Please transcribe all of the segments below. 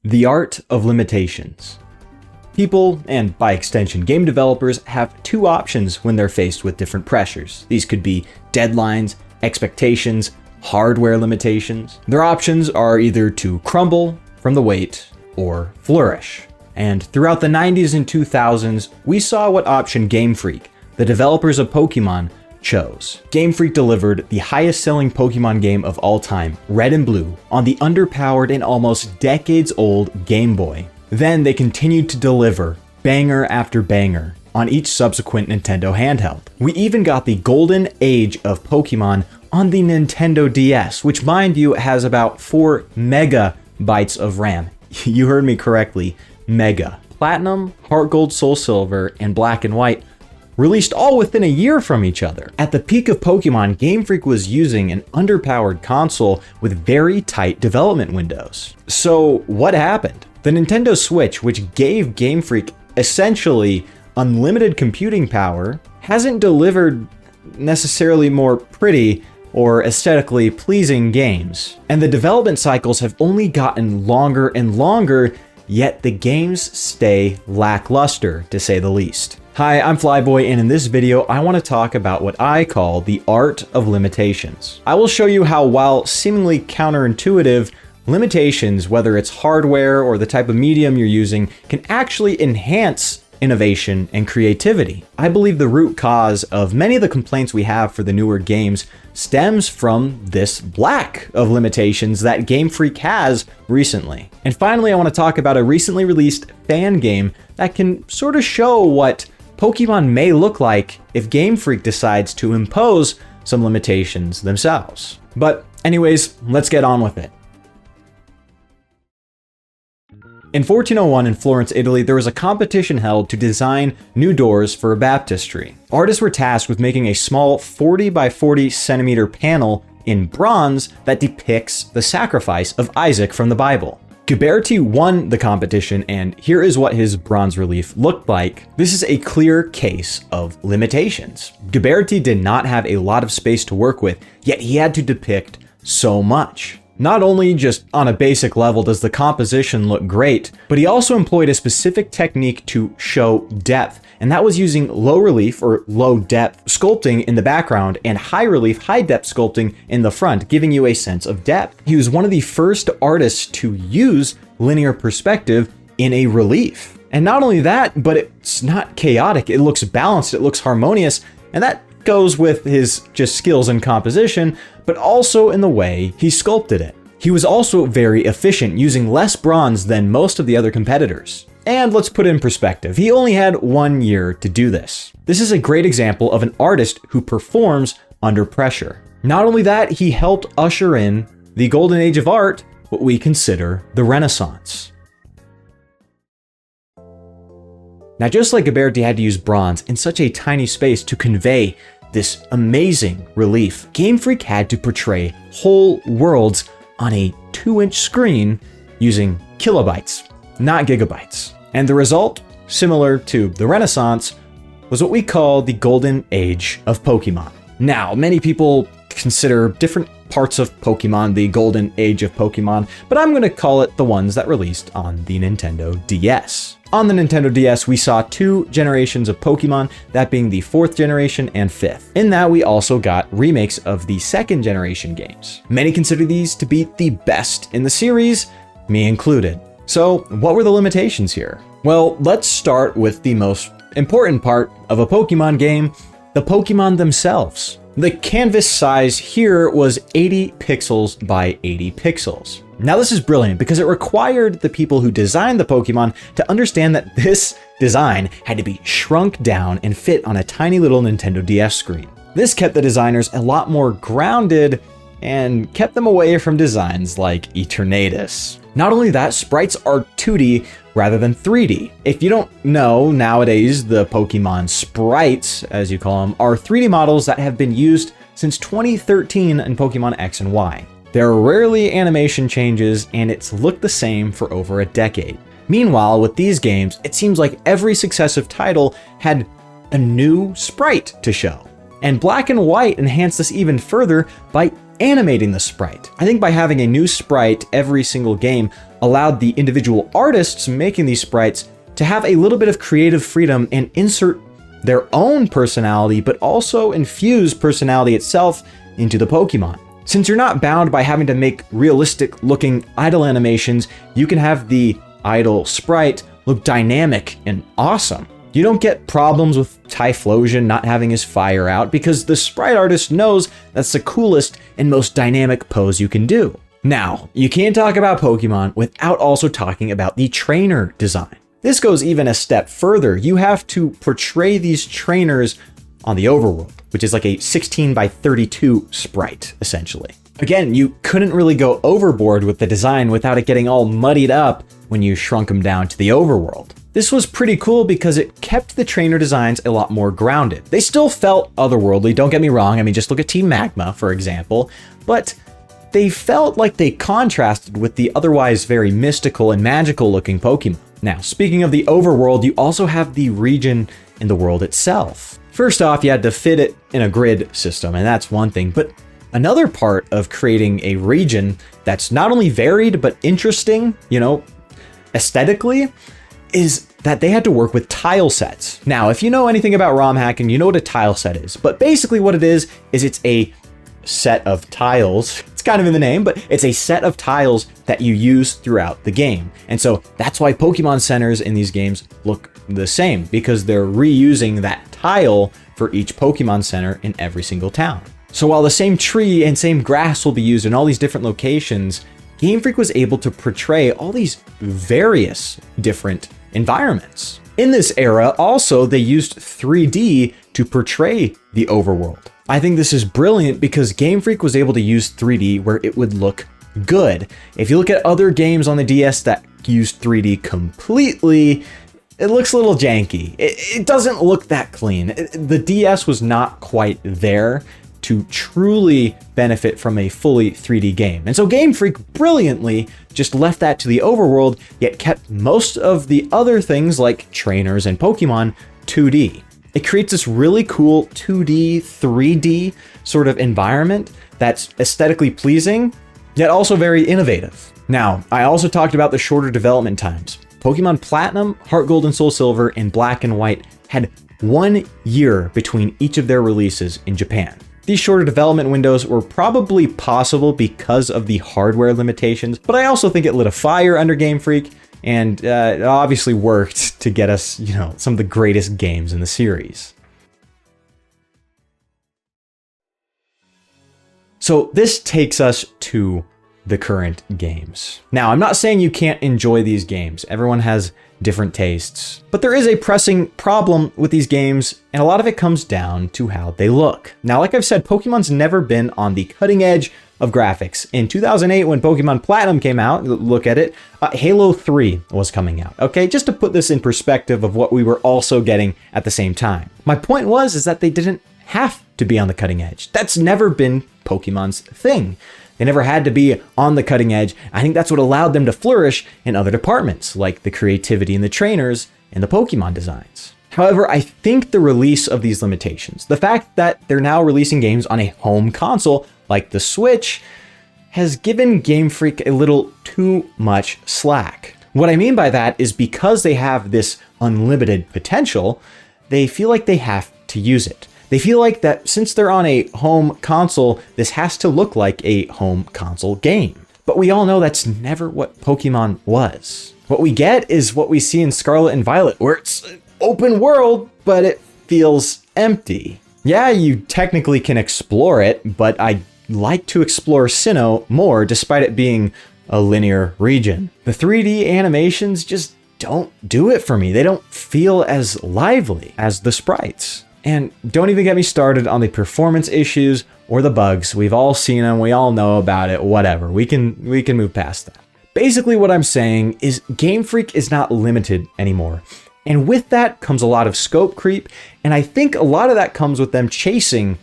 The art of limitations. People, and by extension game developers, have two options when they're faced with different pressures. These could be deadlines, expectations, hardware limitations. Their options are either to crumble from the weight or flourish. And throughout the 90s and 2000s, we saw what option Game Freak, the developers of Pokemon, chose. Game Freak delivered the highest selling Pokemon game of all time, Red and Blue, on the underpowered and almost decades old Game Boy. Then they continued to deliver banger after banger on each subsequent Nintendo handheld. We even got the Golden Age of Pokémon on the Nintendo DS, which mind you has about 4 megabytes of RAM. You heard me correctly, mega. Platinum, Heart Gold, Soul Silver, and Black and White released all within a year from each other. At the peak of Pokemon, Game Freak was using an underpowered console with very tight development windows. So what happened? The Nintendo Switch, which gave Game Freak essentially unlimited computing power, hasn't delivered necessarily more pretty or aesthetically pleasing games. And the development cycles have only gotten longer and longer, yet the games stay lackluster, to say the least. Hi, I'm Flyboy, and in this video, I want to talk about what I call the art of limitations. I will show you how, while seemingly counterintuitive, limitations, whether it's hardware or the type of medium you're using, can actually enhance innovation and creativity. I believe the root cause of many of the complaints we have for the newer games stems from this lack of limitations that Game Freak has recently. And finally, I want to talk about a recently released fan game that can sort of show what Pokemon may look like if Game Freak decides to impose some limitations themselves. But anyways, let's get on with it. In 1401 in Florence, Italy, there was a competition held to design new doors for a baptistry. Artists were tasked with making a small 40 by 40 centimeter panel in bronze that depicts the sacrifice of Isaac from the Bible. Ghiberti won the competition, and here is what his bronze relief looked like. This is a clear case of limitations. Ghiberti did not have a lot of space to work with, yet he had to depict so much. Not only just on a basic level does the composition look great, but he also employed a specific technique to show depth, and that was using low relief or low depth sculpting in the background and high relief, high depth sculpting in the front, giving you a sense of depth. He was one of the first artists to use linear perspective in a relief. And not only that, but it's not chaotic, it looks balanced, it looks harmonious, and that goes with his just skills in composition, but also in the way he sculpted it. He was also very efficient, using less bronze than most of the other competitors. And let's put it in perspective, he only had 1 year to do this. This is a great example of an artist who performs under pressure. Not only that, he helped usher in the golden age of art, what we consider the Renaissance. Now, just like Ghiberti had to use bronze in such a tiny space to convey this amazing relief, Game Freak had to portray whole worlds on a 2-inch screen using kilobytes, not gigabytes. And the result, similar to the Renaissance, was what we call the Golden Age of Pokemon. Now, many people consider different parts of Pokemon the Golden Age of Pokemon, but I'm going to call it the ones that released on the Nintendo DS. On the Nintendo DS, we saw 2 generations of Pokemon, that being the 4th generation and 5th. In that, we also got remakes of the 2nd generation games. Many consider these to be the best in the series, me included. So, what were the limitations here? Well, let's start with the most important part of a Pokemon game, the Pokemon themselves. The canvas size here was 80 pixels by 80 pixels. Now this is brilliant because it required the people who designed the Pokemon to understand that this design had to be shrunk down and fit on a tiny little Nintendo DS screen. This kept the designers a lot more grounded and kept them away from designs like Eternatus. Not only that, sprites are 2D rather than 3D. If you don't know, nowadays the Pokemon sprites, as you call them, are 3D models that have been used since 2013 in Pokemon X and Y. There are rarely animation changes, and it's looked the same for over a decade. Meanwhile, with these games, it seems like every successive title had a new sprite to show. And Black and White enhanced this even further by animating the sprite. I think by having a new sprite every single game allowed the individual artists making these sprites to have a little bit of creative freedom and insert their own personality, but also infuse personality itself into the Pokemon. Since you're not bound by having to make realistic looking idle animations, you can have the idle sprite look dynamic and awesome. You don't get problems with Typhlosion not having his fire out because the sprite artist knows that's the coolest and most dynamic pose you can do. Now, you can't talk about Pokemon without also talking about the trainer design. This goes even a step further. You have to portray these trainers on the overworld, which is like a 16 by 32 sprite, essentially. Again, you couldn't really go overboard with the design without it getting all muddied up when you shrunk them down to the overworld. This was pretty cool because it kept the trainer designs a lot more grounded. They still felt otherworldly, don't get me wrong. I mean, just look at Team Magma, for example, but they felt like they contrasted with the otherwise very mystical and magical looking Pokemon. Now, speaking of the overworld, you also have the region in the world itself. First off, you had to fit it in a grid system, and that's one thing, but another part of creating a region that's not only varied, but interesting, aesthetically, is that they had to work with tile sets. Now, if you know anything about ROM hacking, you know what a tile set is, but basically what it is it's a set of tiles. It's kind of in the name, but it's a set of tiles that you use throughout the game. And so that's why Pokemon centers in these games look the same, because they're reusing that tile for each Pokemon center in every single town. So while the same tree and same grass will be used in all these different locations, Game Freak was able to portray all these various different environments. In this era, also, they used 3D to portray the overworld. I think this is brilliant because Game Freak was able to use 3D where it would look good. If you look at other games on the DS that used 3D completely, it looks a little janky. It doesn't look that clean. The DS was not quite there to truly benefit from a fully 3D game. And so Game Freak brilliantly just left that to the overworld, yet kept most of the other things like trainers and Pokemon 2D. It creates this really cool 2D, 3D sort of environment that's aesthetically pleasing, yet also very innovative. Now, I also talked about the shorter development times. Pokemon Platinum, Heart Gold and Soul Silver, and Black and White had 1 year between each of their releases in Japan. These shorter development windows were probably possible because of the hardware limitations, but I also think it lit a fire under Game Freak, and it obviously worked to get us, some of the greatest games in the series. So this takes us to the current games. Now, I'm not saying you can't enjoy these games. Everyone has different tastes, but there is a pressing problem with these games, and a lot of it comes down to how they look. Now, like I've said, Pokemon's never been on the cutting edge of graphics. In 2008, when Pokemon Platinum came out, look at it, Halo 3 was coming out. Okay, just to put this in perspective of what we were also getting at the same time. My point is that they didn't have to be on the cutting edge. That's never been Pokemon's thing. They never had to be on the cutting edge. I think that's what allowed them to flourish in other departments, like the creativity in the trainers and the Pokemon designs. However, I think the release of these limitations, the fact that they're now releasing games on a home console like the Switch, has given Game Freak a little too much slack. What I mean by that is because they have this unlimited potential, they feel like they have to use it. They feel like that since they're on a home console, this has to look like a home console game. But we all know that's never what Pokemon was. What we get is what we see in Scarlet and Violet, where it's an open world, but it feels empty. Yeah, you technically can explore it, but I like to explore Sinnoh more despite it being a linear region. The 3D animations just don't do it for me. They don't feel as lively as the sprites. And don't even get me started on the performance issues or the bugs. We've all seen them, we all know about it, whatever. We can move past that. Basically what I'm saying is Game Freak is not limited anymore. And with that comes a lot of scope creep, and I think a lot of that comes with them chasing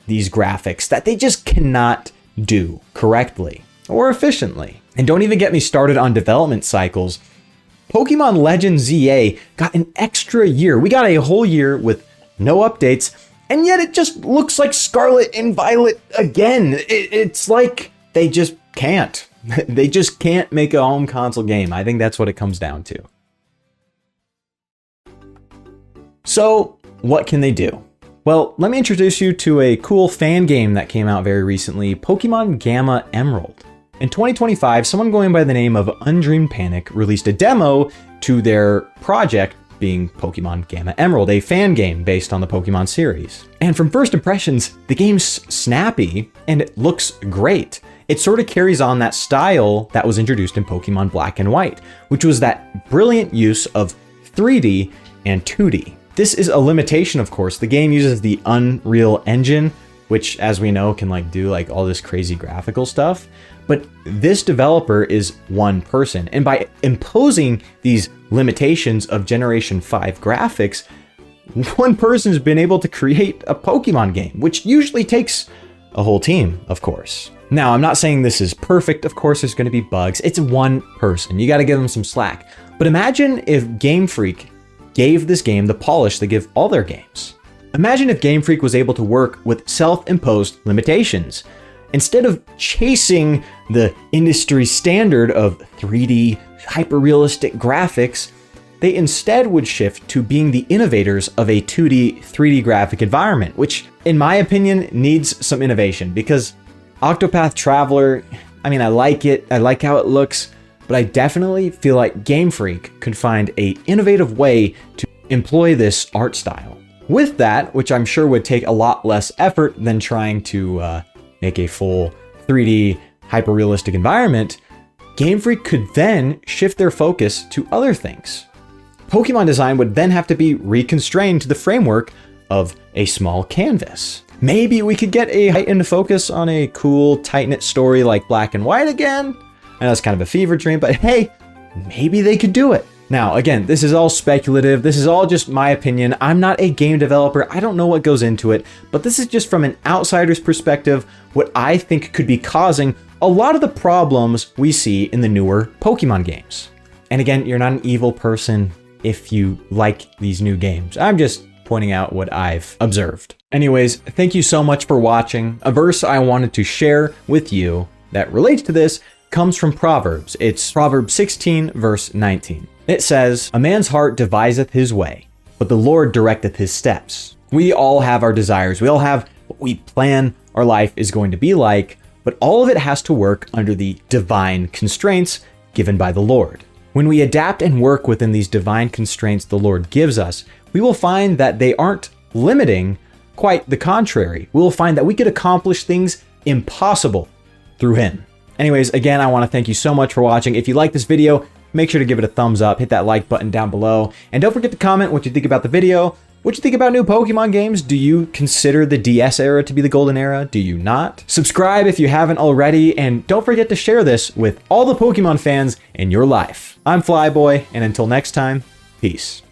these graphics that they just cannot do correctly or efficiently. And don't even get me started on development cycles. Pokemon Legends ZA got an extra year. We got a whole year with no updates And yet it just looks like Scarlet and Violet again. It's like they just can't. They just can't make a home console game. I think that's what it comes down to. So what can they do? Well, let me introduce you to a cool fan game that came out very recently, Pokemon Gamma Emerald. In 2025, someone going by the name of Undreamed Panic released a demo to their project being Pokemon Gamma Emerald, a fan game based on the Pokemon series. And from first impressions, the game's snappy and it looks great. It sort of carries on that style that was introduced in Pokemon Black and White, which was that brilliant use of 3D and 2D. This is a limitation, of course. The game uses the Unreal Engine, which, as we know, can do all this crazy graphical stuff. But this developer is one person. And by imposing these limitations of Generation 5 graphics, one person has been able to create a Pokemon game, which usually takes a whole team, of course. Now, I'm not saying this is perfect. Of course, there's going to be bugs. It's one person. You got to give them some slack. But imagine if Game Freak gave this game the polish they give all their games. Imagine if Game Freak was able to work with self-imposed limitations. Instead of chasing the industry standard of 3D, hyper-realistic graphics, they instead would shift to being the innovators of a 2D, 3D graphic environment, which, in my opinion, needs some innovation. Because Octopath Traveler, I like it, I like how it looks, but I definitely feel like Game Freak could find an innovative way to employ this art style. With that, which I'm sure would take a lot less effort than trying to make a full 3D hyper-realistic environment, Game Freak could then shift their focus to other things. Pokemon design would then have to be reconstrained to the framework of a small canvas. Maybe we could get a heightened focus on a cool, tight-knit story like Black and White again. I know it's kind of a fever dream, but hey, maybe they could do it. Now, again, this is all speculative. This is all just my opinion. I'm not a game developer. I don't know what goes into it, but this is just from an outsider's perspective, what I think could be causing a lot of the problems we see in the newer Pokemon games. And again, you're not an evil person if you like these new games. I'm just pointing out what I've observed. Anyways, thank you so much for watching. A verse I wanted to share with you that relates to this comes from Proverbs. It's Proverbs 16, verse 19. It says, "A man's heart deviseth his way, but the Lord directeth his steps." We all have our desires. We all have what we plan our life is going to be like, but all of it has to work under the divine constraints given by the Lord. When we adapt and work within these divine constraints the Lord gives us, we will find that they aren't limiting, quite the contrary. We will find that we could accomplish things impossible through Him. Anyways, again, I want to thank you so much for watching. If you like this video, make sure to give it a thumbs up, hit that like button down below, and don't forget to comment what you think about the video, what you think about new Pokemon games. Do you consider the DS era to be the golden era? Do you not? Subscribe if you haven't already, and don't forget to share this with all the Pokemon fans in your life. I'm Flyboy, and until next time, peace.